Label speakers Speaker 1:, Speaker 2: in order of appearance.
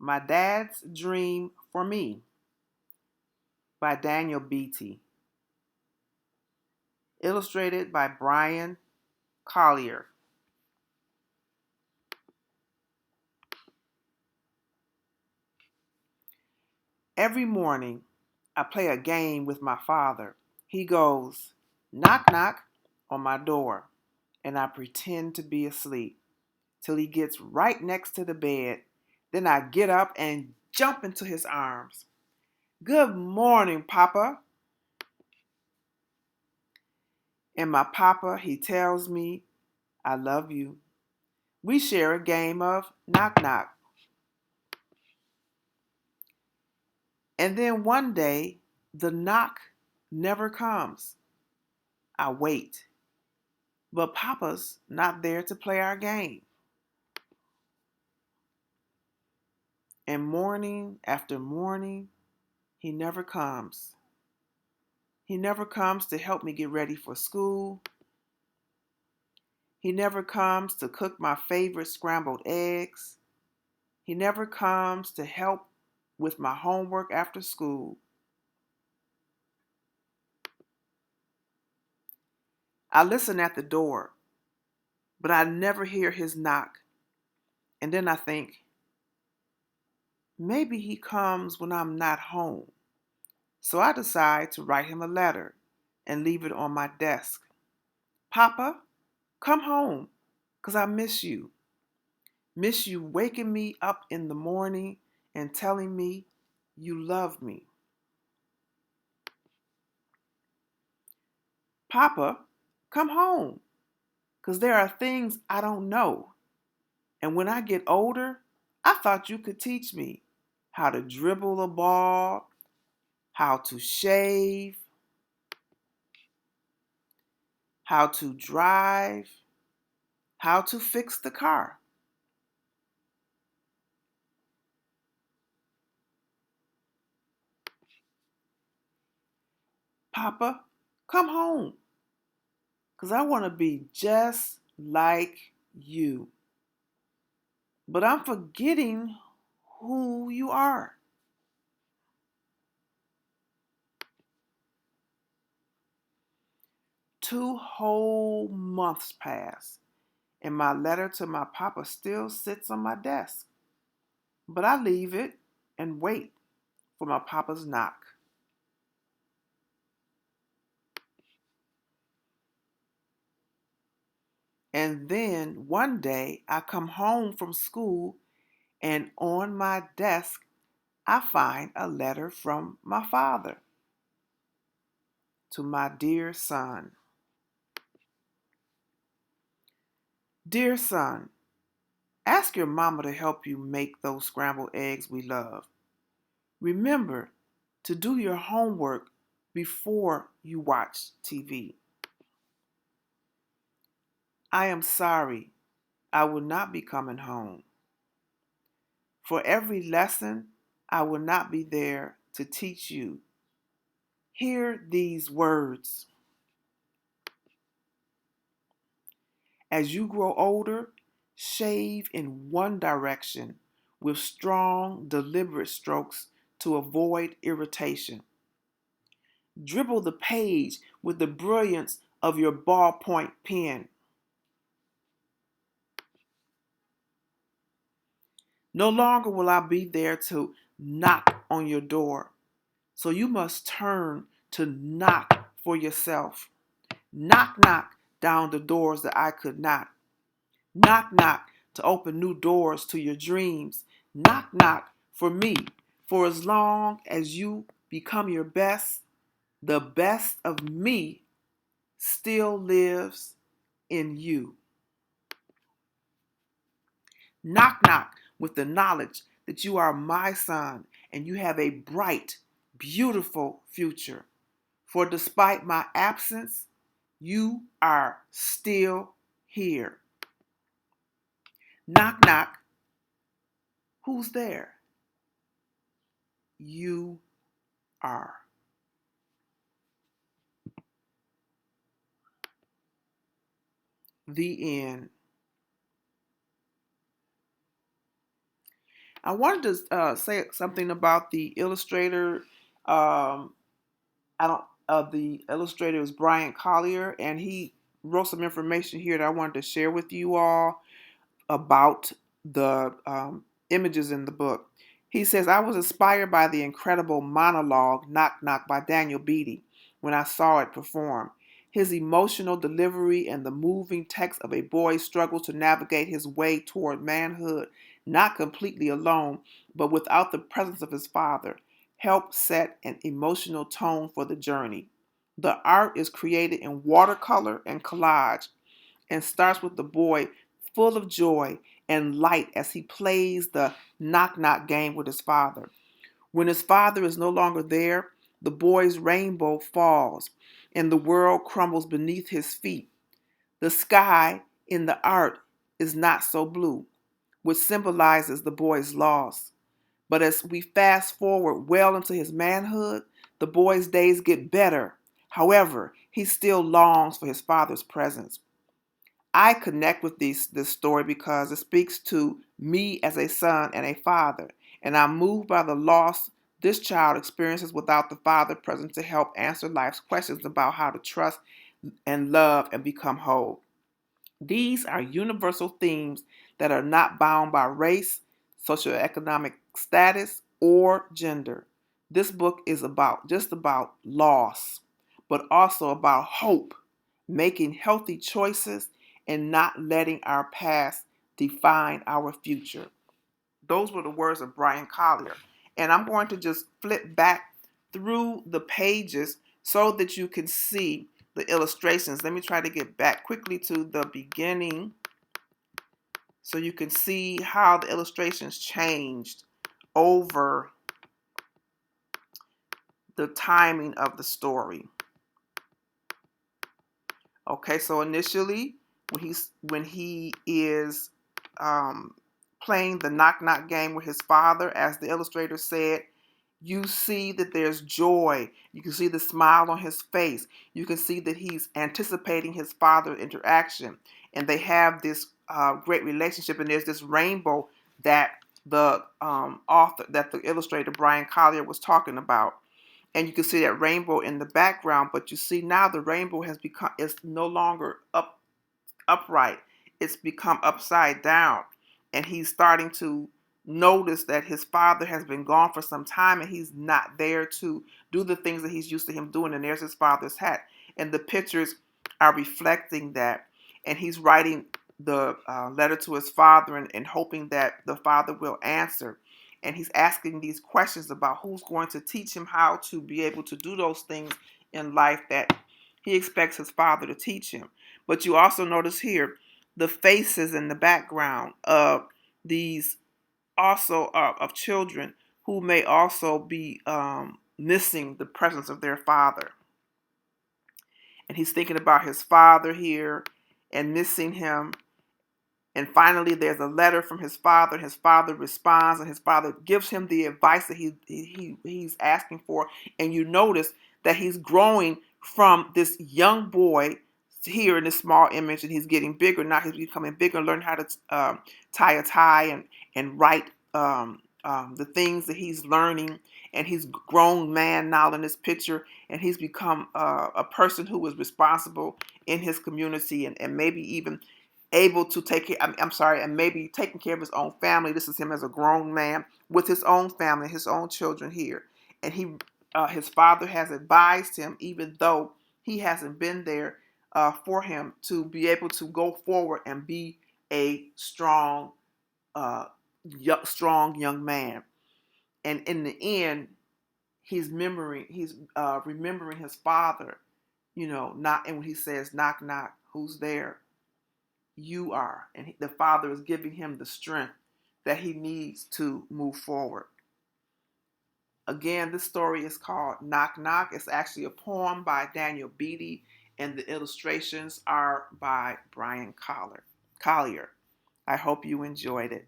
Speaker 1: My Dad's Dream for Me by Beaty. Illustrated by Bryan, Collier. Every morning, I play a game with my father. He goes, knock, knock, on my door, and I pretend to be asleep till he gets right next to the bed. Then I get up and jump into his arms. Good morning, Papa. And my papa, he tells me, I love you. We share a game of knock, knock. And then one day, the knock never comes. I wait, but Papa's not there to play our game. And morning after morning, he never comes. He never comes to help me get ready for school. He never comes to cook my favorite scrambled eggs. He never comes to help with my homework after school. I listen at the door, but I never hear his knock. And then I think, maybe he comes when I'm not home. So I decide to write him a letter and leave it on my desk. Papa, come home, 'cause I miss you. Miss you waking me up in the morning and telling me you love me. Papa, come home, 'cause there are things I don't know. And when I get older, I thought you could teach me how to dribble a ball, how to shave, how to drive, how to fix the car. Papa, come home, 'cause I want to be just like you. But I'm forgetting who you are. 2 whole months pass, and my letter to my papa still sits on my desk. But I leave it and wait for my papa's knock. And then one day I come home from school, and on my desk I find a letter from my father to my dear son. Dear son, ask your mama to help you make those scrambled eggs we love. Remember to do your homework before you watch TV. I am sorry I will not be coming home. For every lesson, I will not be there to teach you. Hear these words. As you grow older, shave in one direction with strong, deliberate strokes to avoid irritation. Dribble the page with the brilliance of your ballpoint pen. No longer will I be there to knock on your door, so you must turn to knock for yourself. Knock, knock down the doors that I could not. Knock, knock to open new doors to your dreams. Knock, knock for me. For as long as you become your best, the best of me still lives in you. Knock, knock with the knowledge that you are my son and you have a bright, beautiful future. For despite my absence, you are still here. Knock, knock. Who's there? You are. The end. I wanted to say something about the illustrator. Um, I don't. The illustrator is Bryan Collier, and he wrote some information here that I wanted to share with you all about the images in the book. He says, I was inspired by the incredible monologue Knock Knock by Daniel Beaty when I saw it perform. His emotional delivery and the moving text of a boy's struggle to navigate his way toward manhood, not completely alone, but without the presence of his father, helped set an emotional tone for the journey. The art is created in watercolor and collage and starts with the boy full of joy and light as he plays the knock knock game with his father. When his father is no longer there, the boy's rainbow falls and the world crumbles beneath his feet. The sky in the art is not so blue, which symbolizes the boy's loss. But as we fast forward well into his manhood, the boy's days get better. However, he still longs for his father's presence. I connect with this story because it speaks to me as a son and a father, and I'm moved by the loss this child experiences without the father present to help answer life's questions about how to trust and love and become whole. These are universal themes that are not bound by race, socioeconomic status, or gender. This book is about just about loss, but also about hope, making healthy choices, and not letting our past define our future. Those were the words of Bryan Collier. And I'm going to just flip back through the pages so that you can see the illustrations. Let me try to get back quickly to the beginning so you can see how the illustrations changed over the timing of the story. Okay, so initially when he is playing the knock knock game with his father, as the illustrator said, you see that there's joy. You can see the smile on his face. You can see that he's anticipating his father interaction, and they have this great relationship. And there's this rainbow that the the illustrator Bryan Collier was talking about, and you can see that rainbow in the background. But you see now the rainbow has become is no longer upright. It's become upside down. And he's starting to notice that his father has been gone for some time and he's not there to do the things that he's used to him doing. And there's his father's hat. And the pictures are reflecting that. And he's writing the letter to his father and hoping that the father will answer. And he's asking these questions about who's going to teach him how to be able to do those things in life that he expects his father to teach him. But you also notice here the faces in the background of these also of children who may also be missing the presence of their father. And he's thinking about his father here and missing him. And finally, there's a letter from his father. His father responds, and his father gives him the advice that he's asking for. And you notice that he's growing from this young boy here in this small image, and he's getting bigger. Now he's becoming bigger, learning how to tie a tie and write the things that he's learning. And he's a grown man now in this picture, and he's become a person who is responsible in his community and maybe even able to take care, and maybe taking care of his own family. This is him as a grown man with his own family, his own children here. And his father has advised him, even though he hasn't been there for him, to be able to go forward and be a strong young man. And in the end, he's remembering his father, not, and when he says, knock, knock, who's there? You are. And the father is giving him the strength that he needs to move forward. Again, this story is called Knock Knock. It's actually a poem by Daniel Beaty, and the illustrations are by Bryan Collier. I hope you enjoyed it.